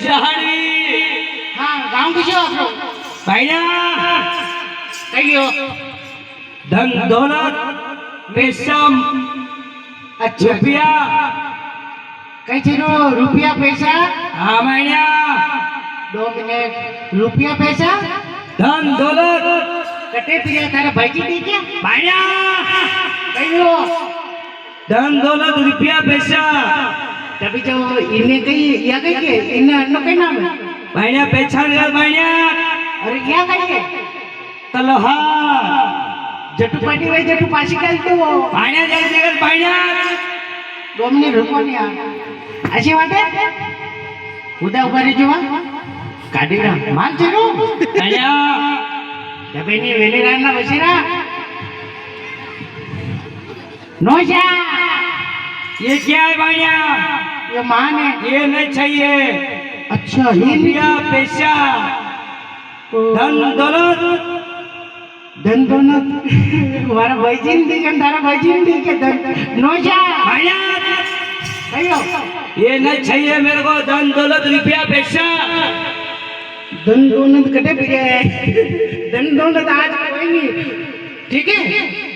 जहानी हाँ गांव की जो आपको भैया कही हो धन दौलत पैसा अच्छा रुपया कई चीनो रुपया पैसा हाँ भैया 2 मिनट रुपया पैसा धन दौलत कटे पिया तारा भाईजी दी क्या भैया कही हो धन दौलत रुपया पैसा तभी जो इन्हें कही या कही के इन्हें अन्नो कही नाम है भैया पैसा ले भैया अरे क्या कही के तलहार जटू पाटी भाई जटू पासी का तो वो भैया जगह जगह भैया 2 मिनिट रुको नहीं आ अशी वाटे उद्या उभा रे जेव्हा काढीरा माल चलो भैया डबेनी वेली राणा बशीरा नोशा ये क्या है भैया ये मान है ये नहीं चाहिए अच्छा ये रुपया पैसा धन दौलत धन दौलत हमारा भाईजी दी के तारा भाईजी दी के धन नोशा भैया कहियो ये नहीं चाहिए मेरे को धन दौलत रुपया पैसा धन दौलत कटे पिया है धन दौलत आज कोई नहीं ठीक है